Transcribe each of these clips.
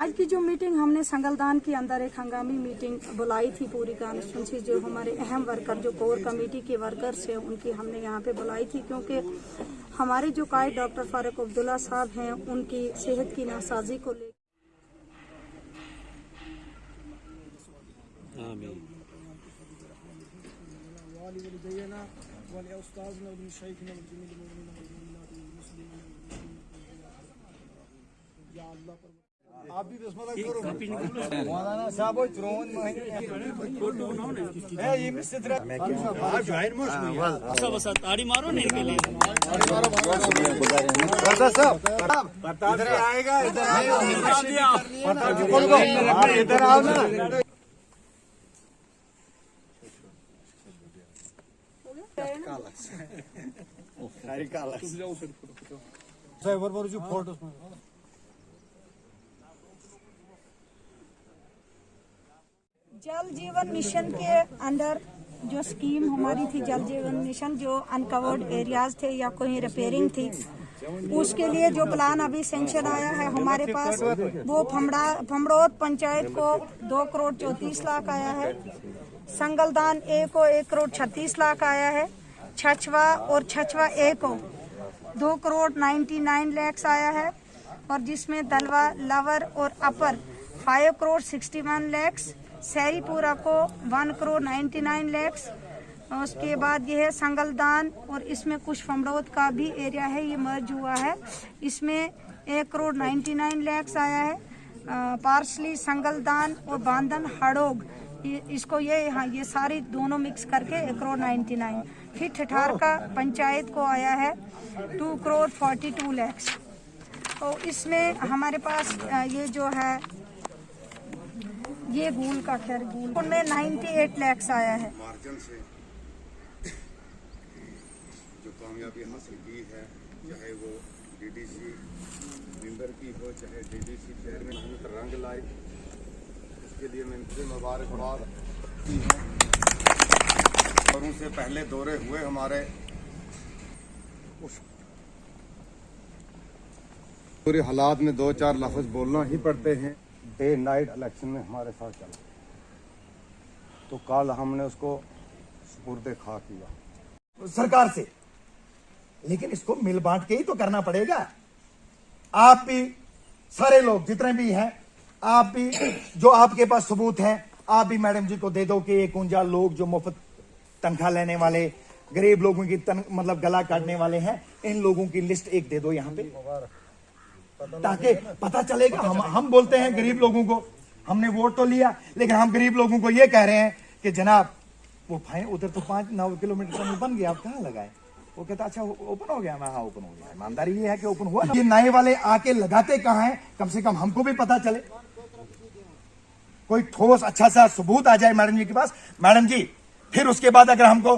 आज की जो मीटिंग हमने संगलदान के अंदर एक हंगामी मीटिंग बुलाई थी पूरी कॉन्स्टिट्यूंसी, जो हमारे अहम वर्कर जो कोर कमेटी के वर्कर्स हैं उनकी हमने यहाँ पे बुलाई थी, क्योंकि हमारे जो कायद डॉक्टर फारूक अब्दुल्ला साहब हैं उनकी सेहत की नासाजी को लेकर आप भी मौलाना साहब ताड़ी मारो नहीं के लिए इधर आएगा, इधर आओ ना। जल जीवन मिशन के अंदर जो स्कीम हमारी थी, जल जीवन मिशन, जो अनकवर्ड एरियाज थे या कोई रिपेयरिंग थी, उसके लिए जो प्लान अभी सेंक्शन आया है हमारे पास, वो फमड़ौत पंचायत को 2 करोड़ 34 लाख आया है, संगलदान ए को 1 करोड़ 36 लाख आया है, छछवा और छछवा ए को 2 करोड़ 99 लाख आया है, और जिसमें दलवा लवर और अपर 5 करोड़ 61 लाख, सैरीपुरा को 1 करोड़ 99 लाख, उसके बाद ये है संगलदान, और इसमें कुछ फमड़ौत का भी एरिया है, ये मर्ज हुआ है, इसमें 1 करोड़ 99 लाख आया है। पार्सली संगलदान और बांधन हड़ोग, इसको ये सारी दोनों मिक्स करके 1 करोड़ 99। फिर ठठार का पंचायत को आया है 2 करोड़ 42 लाख। तो इसमें हमारे पास ये जो है ये गूल का खैर गूल उनमें 98 लाख आया है। मार्जिन से जो कामयाबी हासिल की है, चाहे वो डीडीसी मेंबर की हो, चाहे डीडीसी चेयरमैन, हम रंग लाए, इसके लिए मैं इनसे मुबारकबाद की है। और उनसे पहले दौरे हुए हमारे, उस पूरे हालात में 2-4 लफ्ज बोलना ही पड़ते हैं। डे नाइट इलेक्शन में हमारे साथ चला, तो कल हमने उसको सुपुर्दे खा किया सरकार से, लेकिन इसको मिल बांट के ही तो करना पड़ेगा। आप भी, सारे लोग जितने भी हैं, आप भी जो आपके पास सबूत हैं, आप भी मैडम जी को दे दो कि 51 लोग जो मुफ्त तनख्वाह लेने वाले, गरीब लोगों की मतलब गला काटने वाले हैं, इन लोगों की लिस्ट एक दे दो यहाँ पे, ताकि पता चलेगा। हम बोलते हैं गरीब लोगों को, हमने वोट तो लिया, लेकिन हम गरीब लोगों को ये कह रहे हैं कि जनाब वो भाई उधर तो 5-9 किलोमीटर से बन गया, आप कहाँ लगाए? वो कहता अच्छा ओपन हो गया। मैं हाँ ओपन हो गया। ईमानदारी ये है कि ओपन हुआ। ये नए वाले आके लगाते कहाँ हैं, कम से कम हमको भी पता चले, कोई ठोस अच्छा सा सबूत आ जाए मैडम जी के पास। मैडम जी फिर उसके बाद अगर हमको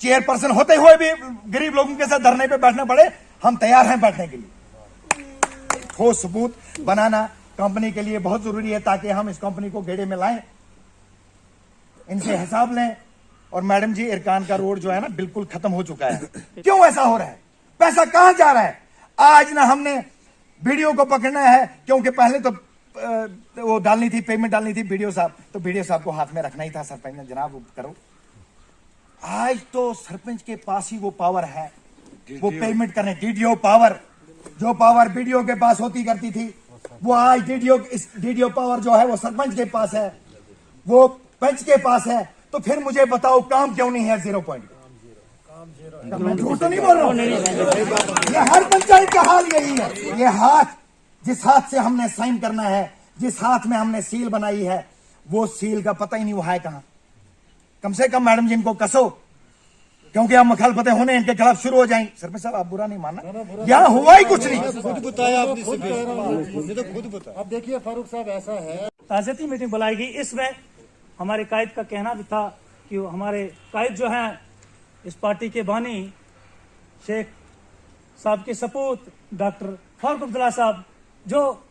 चेयरपर्सन होते हुए भी गरीब लोगों के साथ धरने पे बैठना पड़े, हम तैयार हैं बैठने के लिए। ठोस सबूत बनाना कंपनी के लिए बहुत जरूरी है, ताकि हम इस कंपनी को गेड़े में लाएं, इनसे हिसाब लें। और मैडम जी, इरकान का रोड जो है ना बिल्कुल खत्म हो चुका है। क्यों ऐसा हो रहा है? पैसा कहां जा रहा है? आज ना हमने वीडियो को पकड़ना है, क्योंकि पहले तो वो डालनी थी, पेमेंट डालनी थी वीडियो साहब, तो वीडियो साहब को हाथ में रखना ही था। सरपंच ने जनाब करो, आज तो सरपंच के पास ही वो पावर है, वो पेमेंट करने। डीडीओ पावर, जो पावर वीडियो के पास होती करती थी, वो आज डीडीओ पावर जो है वो सरपंच के पास है, वो पंच के पास है। तो फिर मुझे बताओ काम क्यों नहीं है 0 पॉइंट? मैं झूठ तो नहीं बोल रहा हूं, ये हर पंचायत का हाल यही है। ये हाथ, जिस हाथ से हमने साइन करना है, जिस हाथ में हमने सील बनाई है, वो सील का पता ही नहीं वो है कहां। कम से कम मैडम जी इनको कसो, क्योंकि अब मुखालफतें होने इनके खिलाफ शुरू हो जाएंगी। सरपंच साहब आप बुरा नहीं मानना, यहाँ हुआ ही कुछ नहीं। खुद बताया आपने, मुझे तो खुद बताया। अब देखिए फारूक साहब, ऐसा है ताज़ियती मीटिंग बुलाई गई। इसमें हमारे कायद का कहना भी था कि हमारे कायद जो हैं, इस पार्टी के बानी शेख साहब के सपूत डॉक्टर फारूक अब्दुल्ला साहब, जो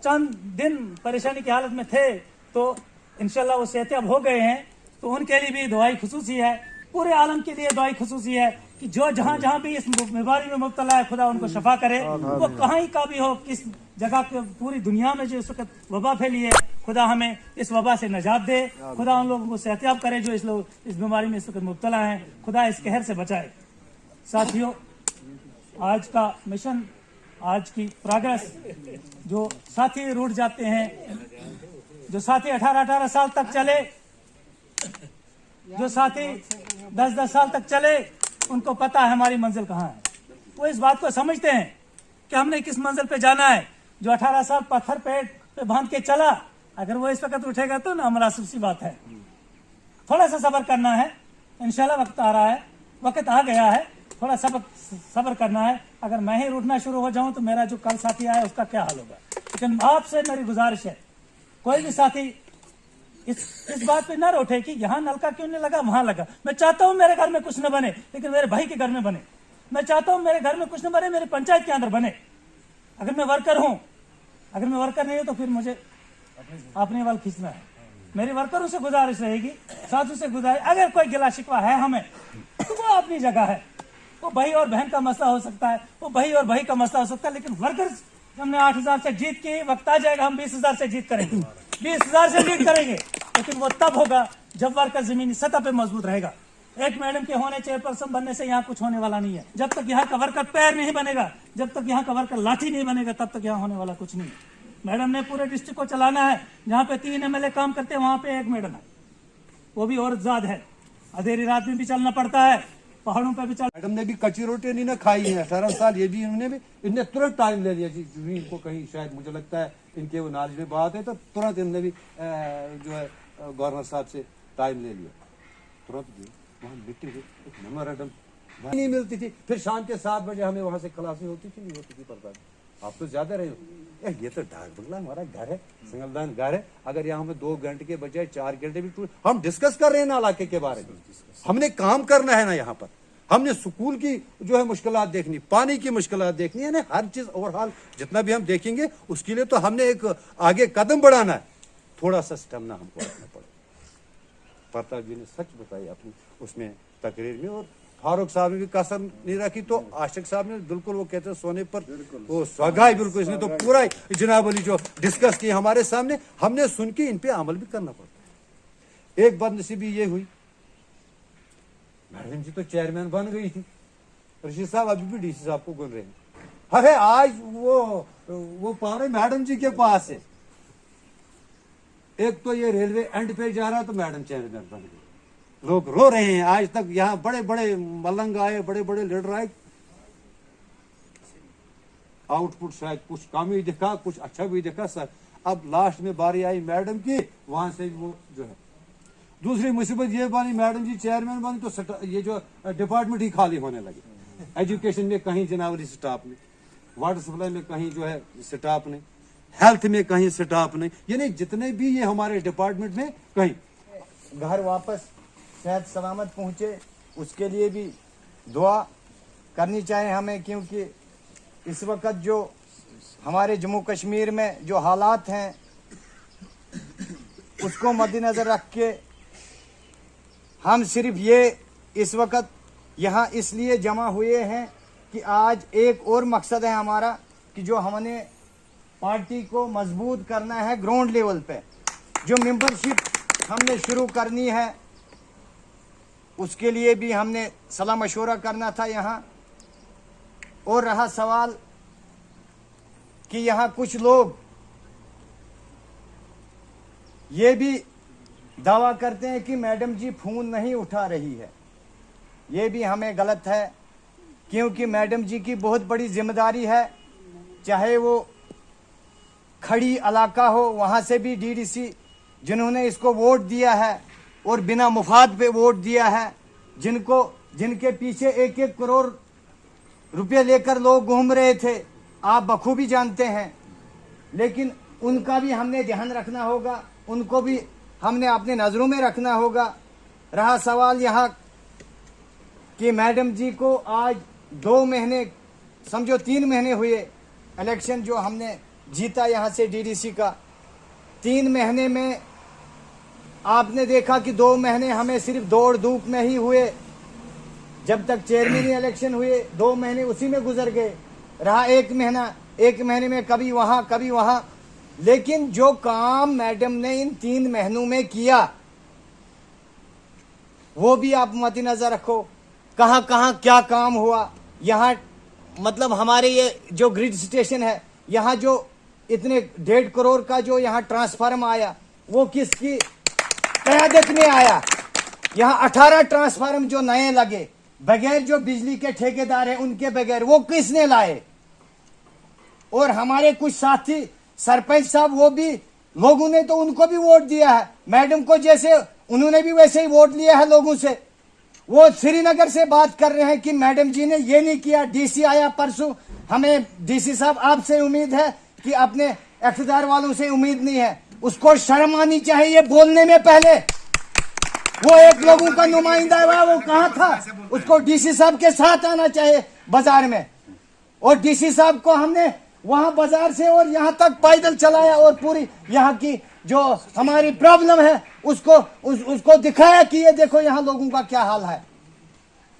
चंद दिन परेशानी की हालत में थे, तो इंशाल्लाह वो सेहतियाब हो गए हैं। तो उनके लिए भी दुआई खुसूसी है पूरे आलम के लिए दुआई खुसूसी है कि जो जहाँ जहाँ भी इस बीमारी में मुब्तला है, खुदा उनको शफा करे। वो कहीं का भी हो, किस जगह के, पूरी दुनिया में जो इस वक्त वबा फैली है, खुदा हमें इस वबा से नजात दे। खुदा उन लोगों को सेहतियाब करे जो इस बीमारी में इस वक्त मुब्तला है। खुदा इस कहर से बचाए। साथियों, आज का मिशन, आज की प्रोग्रेस, जो साथी रूठ जाते हैं, जो साथी 18-18 साल तक चले, जो साथी 10-10 साल तक चले, उनको पता है हमारी मंजिल कहाँ है। वो इस बात को समझते हैं कि हमने किस मंजिल पे जाना है। जो 18 साल पत्थर पेट पे बांध के चला, अगर वो इस वक्त उठेगा तो ना मुनासिब सी बात है। थोड़ा सा सब्र करना है, इंशाल्लाह वक्त आ रहा है, वक्त आ गया है, थोड़ा सब्र करना है। अगर मैं ही रूठना शुरू हो जाऊं तो मेरा जो कल साथी आया उसका क्या हाल होगा। लेकिन आपसे मेरी गुजारिश है, कोई भी साथी इस बात पे ना रोटे कि यहाँ नलका क्यों नहीं लगा, वहां लगा। मैं चाहता हूँ मेरे घर में कुछ न बने, लेकिन मेरे भाई के घर में बने। मैं चाहता हूँ मेरे घर में कुछ न बने, मेरे पंचायत के अंदर बने। अगर मैं वर्कर हूँ, अगर मैं वर्कर नहीं हूँ तो फिर मुझे अपने वाल खींचना है। मेरी वर्करों से गुजारिश रहेगी, साथियों से गुजारिश, अगर कोई गिला शिकवा है हमें तो वो अपनी जगह है। वो भाई और बहन का मसला हो सकता है, वो भाई और भाई का मसला हो सकता है, लेकिन वर्कर्स हमने 8,000 से जीत की, वक्त आ जाएगा हम 20,000 से जीत करेंगे, 20,000 से लीड करेंगे। लेकिन वो तब होगा जब वर्कर जमीनी सतह पे मजबूत रहेगा। एक मैडम के होने, चेयरपर्सन बनने से यहाँ कुछ होने वाला नहीं है। जब तक यहाँ का वर्कर पैर नहीं बनेगा, जब तक यहाँ का वर्कर लाठी नहीं बनेगा, तब तक यहाँ होने वाला कुछ नहीं है। मैडम ने पूरे डिस्ट्रिक्ट को चलाना है। जहाँ पे 3 MLA काम करते हैं वहां पे एक मैडम है, वो भी औरतजाद है। अंधेरी रात में भी चलना पड़ता है, पहाड़ों पे भी चल। मैडम ने भी कच्ची रोटी नहीं ना खाई है 18 साल, ये भी इनने तुरंत टाइम ले लिया जी। इनको कहीं शायद मुझे लगता है इनके वो नॉलेज में बात है, तो तुरंत इनने भी जो है गवर्नर साहब से टाइम ले लिया। तुरंत वहाँ मिट्टी एक मेमोरेंडम नहीं मिलती थी, फिर शाम के 7 बजे हमें वहां से खलासी होती थी, नहीं होती थी पता नहीं। आप तो ज्यादा रहे हो। ये तो डाक बंगला हमारा घर है, सिंगलदान घर है। अगर यहाँ हमें 2 घंटे के बजाय 4 घंटे भी हम डिस्कस कर रहे हैं ना इलाके के बारे में, हमने काम करना है ना। यहाँ पर हमने स्कूल की जो है मुश्किलात देखनी, पानी की मुश्किलात देखनी, यानी हर चीज ओवरऑल जितना भी हम देखेंगे उसके लिए तो हमने एक आगे कदम बढ़ाना है। थोड़ा सा स्टेमिना हमको रखना पड़ेगा। प्रताप जी ने सच बताई अपनी उसमें तकरीर में, और फारूक साहब ने भी कसर नहीं रखी, तो आशिक साहब ने बिल्कुल वो कहते हैं सोने पर वो सुहागा, बिल्कुल इसने तो पूरा जनाब अली जो डिस्कस किया हमारे सामने, हमने सुन के इन पे अमल भी करना पड़ता है। एक बदनसीबी ये हुई, मैडम जी तो चेयरमैन बन गई थी, रशीद साहब अभी भी DC साहब को गुन रहे हैं। अरे आज वो पारे मैडम जी के पास है। एक तो ये रेलवे एंड पे जा रहा तो मैडम चेयरमैन बन गई, लोग रो रहे हैं। आज तक यहाँ बड़े बड़े मलंग आए, बड़े बड़े लीडर आए, आउटपुट शायद कुछ कम ही दिखा, कुछ अच्छा भी दिखा सर। अब लास्ट में बारी आई मैडम की, वहां से वो जो है दूसरी मुसीबत ये बनी, मैडम जी चेयरमैन बनी तो ये जो डिपार्टमेंट ही खाली होने लगे। एजुकेशन में कहीं जनावरी स्टाफ नहीं, वाटर सप्लाई में कहीं जो है स्टाफ नहीं, हेल्थ में कहीं स्टाफ नहीं, यानी जितने भी ये हमारे डिपार्टमेंट में कहीं। घर वापस सेहत सलामत पहुंचे, उसके लिए भी दुआ करनी चाहिए हमें, क्योंकि इस वक्त जो हमारे जम्मू कश्मीर में जो हालात हैं उसको मद्देनजर रख के हम सिर्फ ये इस वक्त यहाँ इसलिए जमा हुए हैं कि आज एक और मकसद है हमारा कि जो हमने पार्टी को मजबूत करना है ग्राउंड लेवल पे, जो मेंबरशिप हमने शुरू करनी है उसके लिए भी हमने सलाह मशवरा करना था यहाँ। और रहा सवाल कि यहाँ कुछ लोग ये भी दावा करते हैं कि मैडम जी फोन नहीं उठा रही है, ये भी हमें गलत है, क्योंकि मैडम जी की बहुत बड़ी जिम्मेदारी है। चाहे वो खड़ी इलाका हो, वहाँ से भी DDC जिन्होंने इसको वोट दिया है और बिना मुफाद पे वोट दिया है, जिनके पीछे 1-1 करोड़ रुपए लेकर लोग घूम रहे थे, आप बखूबी जानते हैं। लेकिन उनका भी हमने ध्यान रखना होगा, उनको भी हमने अपने नज़रों में रखना होगा। रहा सवाल यहाँ कि मैडम जी को आज 2 महीने, समझो 3 महीने हुए इलेक्शन जो हमने जीता यहाँ से DDC का, 3 महीने में आपने देखा कि 2 महीने हमें सिर्फ दौड़ धूप में ही हुए। जब तक चेयरमैन इलेक्शन हुए 2 महीने उसी में गुजर गए। रहा 1 महीना, 1 महीने में कभी वहां कभी वहां। लेकिन जो काम मैडम ने इन 3 महीनों में किया वो भी आप मद्देनजर रखो। कहां कहां क्या काम हुआ। यहाँ मतलब हमारे ये जो ग्रिड स्टेशन है, यहाँ जो इतने 1.5 करोड़ का जो यहाँ ट्रांसफार्म आया वो किसकी क़यादत में आया। यहाँ 18 ट्रांसफार्म जो नए लगे बगैर जो बिजली के ठेकेदार हैं उनके बगैर, वो किसने लाए। और हमारे कुछ साथी सरपंच साहब, वो भी लोगों ने तो उनको भी वोट दिया है मैडम को, जैसे उन्होंने भी वैसे ही वोट लिया है लोगों से। वो श्रीनगर से बात कर रहे हैं कि मैडम जी ने ये नहीं किया। डीसी आया परसों, हमें डीसी साहब आपसे उम्मीद है कि अपने इख्तियार वालों से उम्मीद नहीं है। उसको शर्म आनी चाहिए बोलने में। पहले वो एक लोगों का नुमाइंदा हुआ, वो कहाँ था। उसको डीसी साहब के साथ आना चाहिए बाजार में। और डीसी साहब को हमने वहां बाजार से और यहाँ तक पैदल चलाया और पूरी यहाँ की जो हमारी प्रॉब्लम है उसको दिखाया कि ये देखो यहाँ लोगों का क्या हाल है।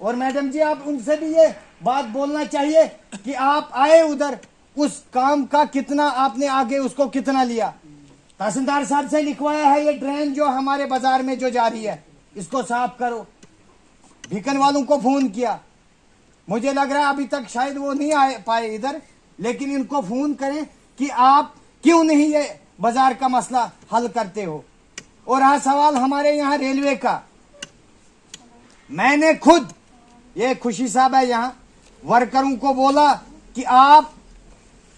और मैडम जी, आप उनसे भी ये बात बोलना चाहिए कि आप आए उधर, उस काम का कितना आपने आगे उसको कितना लिया। तहसीलदार साहब से लिखवाया है ये ड्रेन जो हमारे बाजार में जो जा रही है इसको साफ करो। बीकन वालों को फोन किया, मुझे लग रहा है अभी तक शायद वो नहीं आए पाए इधर, लेकिन इनको फोन करें कि आप क्यों नहीं ये बाजार का मसला हल करते हो। और रहा सवाल हमारे यहाँ रेलवे का, मैंने खुद, ये खुशी साहब है यहाँ, वर्करों को बोला कि आप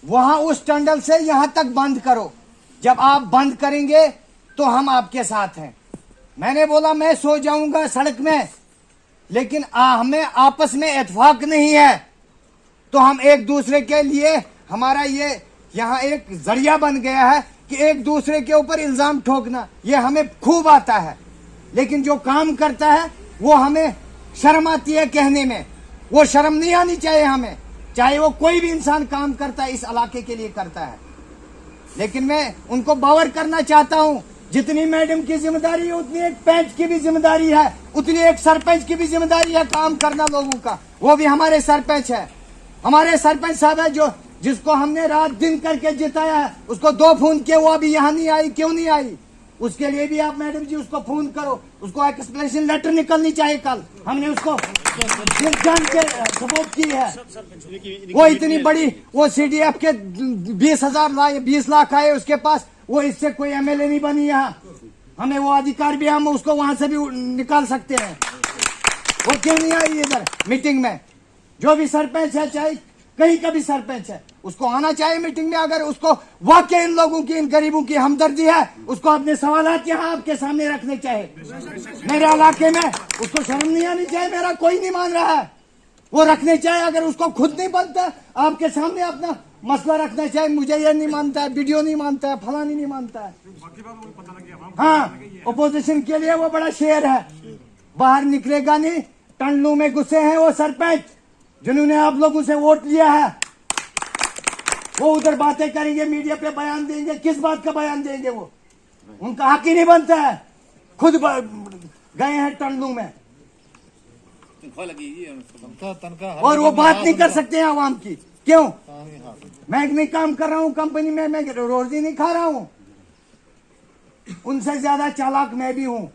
वहां उस टंडल से यहां तक बंद करो। जब आप बंद करेंगे तो हम आपके साथ हैं। मैंने बोला मैं सो जाऊंगा सड़क में, लेकिन हमें आपस में इत्तेफाक नहीं है, तो हम एक दूसरे के लिए, हमारा ये यहाँ एक जरिया बन गया है कि एक दूसरे के ऊपर इल्जाम ठोकना, ये हमें खूब आता है। लेकिन जो काम करता है वो हमें शर्म आती है कहने में। वो शर्म नहीं आनी चाहिए हमें, चाहे वो कोई भी इंसान काम करता है इस इलाके के लिए करता है। लेकिन मैं उनको बावर करना चाहता हूं, जितनी मैडम की जिम्मेदारी है उतनी एक पंच की भी जिम्मेदारी है, उतनी एक सरपंच की भी जिम्मेदारी है काम करना लोगों का। वो भी हमारे सरपंच है, हमारे सरपंच साहब है जो जिसको हमने रात दिन करके जिताया है। उसको 2 फोन किए, वो अभी यहाँ नहीं आई, क्यों नहीं आई। उसके लिए भी आप मैडम जी उसको फोन करो, उसको एक्सप्लेनेशन लेटर निकलनी चाहिए। कल हमने उसको जान के सपोर्ट की है। वो इतनी बड़ी, वो CDF के 20 लाख आए उसके पास, वो इससे कोई MLA नहीं बनी यहाँ। हमें वो अधिकार भी, हम उसको वहां से भी निकाल सकते हैं। वो क्यों नहीं आई इधर मीटिंग में। जो भी सरपंच है, चाहे कहीं का भी सरपंच है, उसको आना चाहिए मीटिंग में। अगर उसको वाकई इन लोगों की, इन गरीबों की हमदर्दी है, उसको अपने सवालात यहाँ आपके सामने रखने चाहिए। मेरे इलाके में उसको शर्म नहीं आनी चाहिए, मेरा कोई नहीं मान रहा है, वो रखने चाहिए। अगर उसको खुद नहीं बनता आपके सामने अपना मसला रखना चाहिए। मुझे ये नहीं मानता है, वीडियो नहीं मानता है, फलानी नहीं मानता है। हाँ, ओपोजिशन के लिए वो बड़ा शेर है, बाहर निकलेगा नहीं। टंडलू में घुसे हैं वो सरपंच जिन्होंने आप लोगों से वोट लिया है, वो उधर बातें करेंगे, मीडिया पे बयान देंगे। किस बात का बयान देंगे वो, उनका हक ही नहीं बनता है। खुद गए हैं टंडलू में और वो बात नहीं कर सकते हैं आवाम की। क्यों? मैं नहीं काम कर रहा हूं कंपनी में, मैं रोजी नहीं खा रहा हूं। उनसे ज्यादा चालाक मैं भी हूं,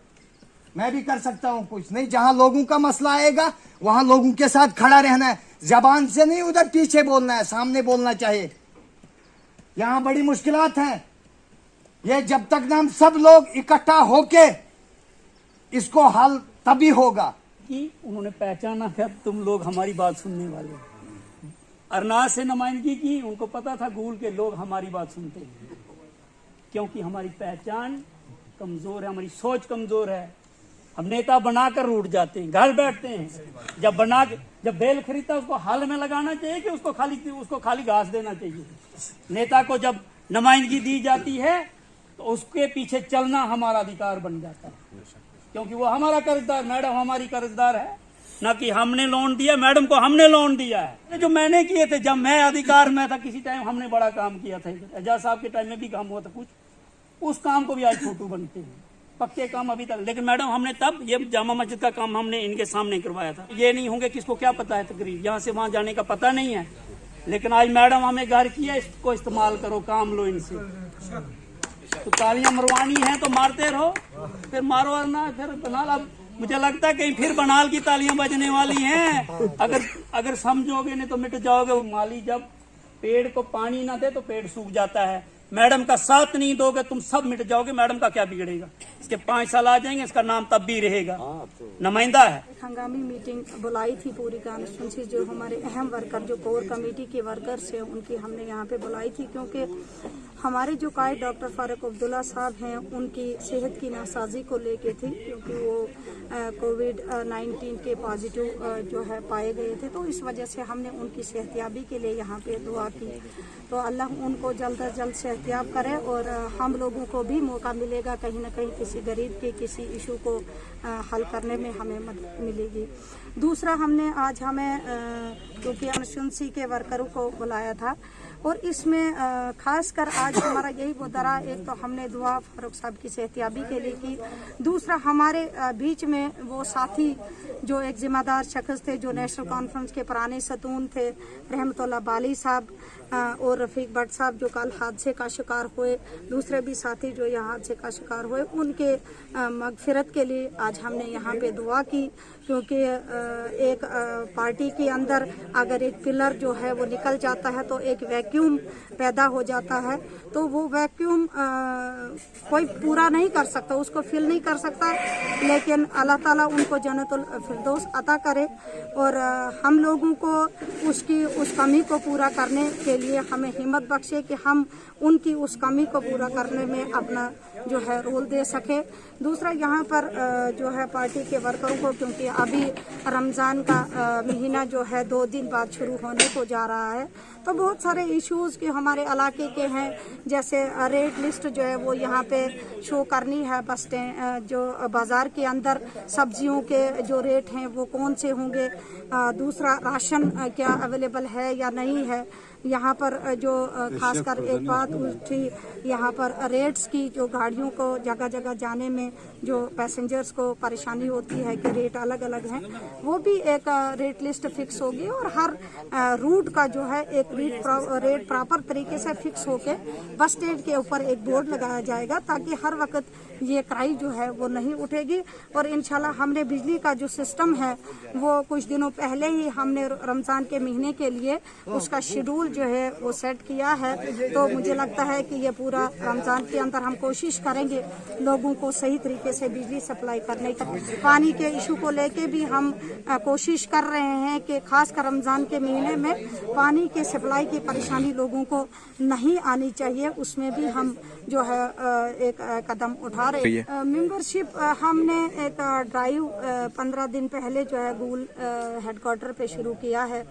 मैं भी कर सकता हूं कुछ। नहीं, जहां लोगों का मसला आएगा वहां लोगों के साथ खड़ा रहना है। जबान से नहीं उधर पीछे बोलना है, सामने बोलना चाहिए। यहां बड़ी मुश्किलात हैं। ये जब तक ना हम सब लोग इकट्ठा होके इसको हल तभी होगा। कि उन्होंने पहचाना कि अब तुम लोग हमारी बात सुनने वाले हो। अरनाज से नुमाइंदगी की, उनको पता था गूल के लोग हमारी बात सुनते हैं, क्योंकि हमारी पहचान कमजोर है, हमारी सोच कमजोर है। हम नेता बनाकर रूठ जाते हैं, घर बैठते हैं। जब बैल खरीदता है उसको हल में लगाना चाहिए कि उसको खाली घास देना चाहिए। नेता को जब नुमाइंदगी दी जाती है तो उसके पीछे चलना हमारा अधिकार बन जाता है, क्योंकि वो हमारा कर्जदार, मैडम हमारी कर्जदार है, ना कि हमने लोन दिया, मैडम को हमने लोन दिया है। जो मैंने किए थे जब मैं अधिकार में था, किसी टाइम हमने बड़ा काम किया था। एजाज साहब के टाइम में भी काम हुआ था कुछ, उस काम को भी आज छोटू बनते हैं। पक्के काम अभी तक। लेकिन मैडम हमने तब ये जामा मस्जिद का काम हमने इनके सामने करवाया था। ये नहीं होंगे किसको क्या पता है, तकरीर यहाँ से वहाँ जाने का पता नहीं है। लेकिन आज मैडम हमें घर किया, इसको इस्तेमाल करो, काम लो इनसे। तो तालियां मरवानी है तो मारते रहो, फिर मारो ना फिर बनाल। अब मुझे लगता है कहीं फिर बनाल की तालियां बजने वाली हैं। अगर समझोगे नहीं तो मिट जाओगे। माली जब पेड़ को पानी ना दे तो पेड़ सूख जाता है। मैडम का साथ नहीं दोगे तुम सब मिट जाओगे। मैडम का क्या बिगड़ेगा, इसके 5 साल आ जाएंगे, इसका नाम तब भी रहेगा, नुमाइंदा है। हंगामी मीटिंग बुलाई थी पूरी कॉन्स्टिट्यूंसी, जो हमारे अहम वर्कर जो कोर कमेटी के वर्कर्स हैं उनकी हमने यहाँ पे बुलाई थी, क्योंकि हमारे जो कायद डॉक्टर फारूक अब्दुल्ला साहब हैं उनकी सेहत की नासाजी को लेके थी, क्योंकि वो कोविड-19 के पॉजिटिव जो है पाए गए थे। तो इस वजह से हमने उनकी सेहतियाबी के लिए यहाँ पे दुआ की। तो अल्लाह उनको जल्द अज जल्द सेहतियाब करे और हम लोगों को भी मौका मिलेगा कहीं ना कहीं किसी गरीब के किसी इशू को हल करने में हमें मदद मिलेगी। दूसरा, हमने आज क्योंकि कॉन्स्टिट्यूंसी के वर्करों को बुलाया था और इसमें खासकर आज हमारा यही मुद्दा, एक तो हमने दुआ फारूक साहब की सेहतियाबी के लिए की। दूसरा, हमारे बीच में वो साथी जो एक जिम्मेदार शख्स थे, जो नेशनल कॉन्फ्रेंस के पुराने सतून थे, रहमतुल्लाह बाली साहब और रफीक भट्ट साहब, जो कल हादसे का शिकार हुए। दूसरे भी साथी जो यहाँ हादसे का शिकार हुए, उनके मगफिरत के लिए आज हमने यहाँ पे दुआ की, क्योंकि एक पार्टी के अंदर अगर एक पिलर जो है वो निकल जाता है तो एक वैक्यूम पैदा हो जाता है। तो वो वैक्यूम कोई पूरा नहीं कर सकता, उसको फिल नहीं कर सकता, लेकिन अल्लाह ताला उनको जन्नतुल फिरदौस अता करे और हम लोगों को उस कमी को पूरा करने के लिए हमें हिम्मत बख्शे कि हम उनकी उस कमी को पूरा करने में अपना जो है रोल दे सके। दूसरा, यहाँ पर जो है पार्टी के वर्करों को, क्योंकि अभी रमज़ान का महीना जो है 2 दिन बाद शुरू होने को जा रहा है, तो बहुत सारे इश्यूज़ के हमारे इलाके के हैं, जैसे रेट लिस्ट जो है वो यहाँ पे शो करनी है। बस स्टैंड जो बाज़ार के अंदर सब्जियों के जो रेट हैं वो कौन से होंगे। दूसरा, राशन क्या अवेलेबल है या नहीं है। यहाँ पर जो खासकर एक बात उठी, यहाँ पर रेट्स की, जो गाड़ियों को जगह जगह जाने में जो पैसेंजर्स को परेशानी होती है कि रेट अलग अलग हैं, वो भी एक रेट लिस्ट फिक्स होगी और हर रूट का जो है एक रेट प्रॉपर तरीके से फिक्स होके बस स्टैंड के ऊपर एक बोर्ड लगाया जाएगा, ताकि हर वक्त ये क्राई जो है वो नहीं उठेगी। और इंशाल्लाह हमने बिजली का जो सिस्टम है वो कुछ दिनों पहले ही हमने रमज़ान के महीने के लिए उसका शेड्यूल जो है वो सेट किया है। तो मुझे लगता है कि ये पूरा रमज़ान के अंदर हम कोशिश करेंगे लोगों को सही तरीके से बिजली सप्लाई करने की। पानी के इशू को लेके भी हम कोशिश कर रहे हैं कि खासकर रमज़ान के महीने में पानी के सप्लाई की परेशानी लोगों को नहीं आनी चाहिए, उसमें भी हम जो है एक कदम उठा रहे हैं। मेंबरशिप हमने एक ड्राइव 15 दिन पहले जो है गूल हेडक्वार्टर पे शुरू किया है।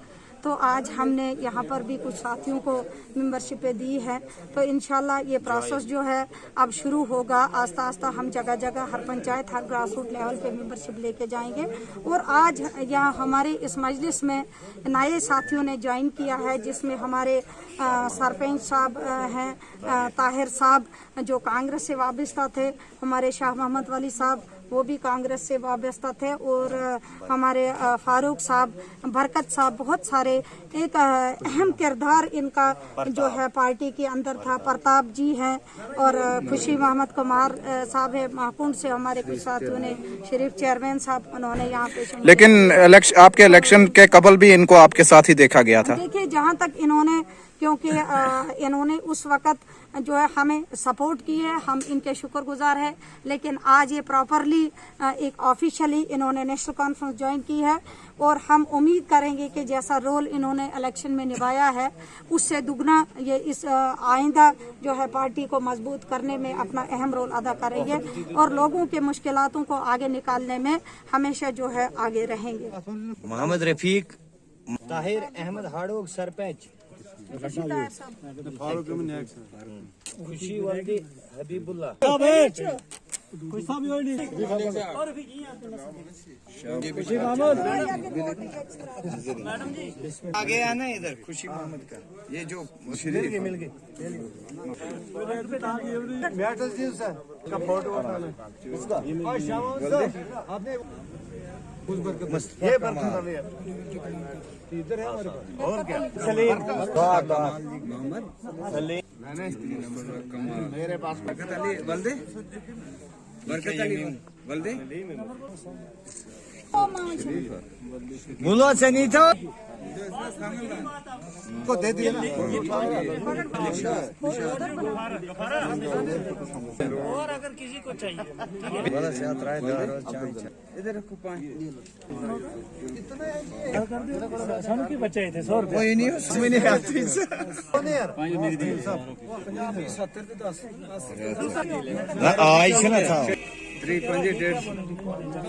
तो आज हमने यहाँ पर भी कुछ साथियों को मेंबरशिपें दी है। तो इंशाल्लाह ये प्रोसेस जो है अब शुरू होगा। आस्ता आस्ता हम जगह जगह हर पंचायत, हर ग्रास रूट लेवल पे मेंबरशिप लेके जाएंगे। और आज यहाँ हमारे इस मजलिस में नए साथियों ने ज्वाइन किया है, जिसमें हमारे सरपंच साहब हैं, ताहिर साहब जो कांग्रेस से वाबस्ता थे, हमारे शाह मोहम्मद वली साहब वो भी कांग्रेस से वाबस्ता थे, और हमारे फारूक साहब, बरकत साहब, बहुत सारे एक अहम किरदार इनका जो है पार्टी के अंदर था। प्रताप जी हैं और खुशी मोहम्मद कुमार साहब है महाकुंड से, हमारे कुछ साथियों ने, शरीफ चेयरमैन साहब, उन्होंने यहाँ पे। लेकिन आपके इलेक्शन के कबल भी इनको आपके साथ ही देखा गया था। देखिए, जहाँ तक इन्होंने, क्योंकि इन्होंने उस वक्त जो है हमें सपोर्ट की है, हम इनके शुक्रगुजार हैं। लेकिन आज ये प्रॉपरली एक ऑफिशियली इन्होंने नेशनल कॉन्फ्रेंस ज्वाइन की है, और हम उम्मीद करेंगे कि जैसा रोल इन्होंने इलेक्शन में निभाया है उससे दुगना ये इस आइंदा जो है पार्टी को मजबूत करने में अपना अहम रोल अदा करेंगे, और लोगों के मुश्किलातों को आगे निकालने में हमेशा जो है आगे रहेंगे। मोहम्मद रफीक, ताहिर अहमद हाड़ोग सरपंच, खुशी वल्दी हबीबुल्लाह, आगे आना इधर खुशी मोहम्मद का ये जो मिल गए का फोटो उसका आपने ये बर्तन डाले इधर है हमारे पास और क्या मेरे पास बरकत अली बल्दे बोलो सनी तो को दे दिया ना और अगर किसी को चाहिए इधर रखो सानू की बच्चे थे 100 रुपए कोई नहीं उसमें नहीं आती आई था 3 5 1.5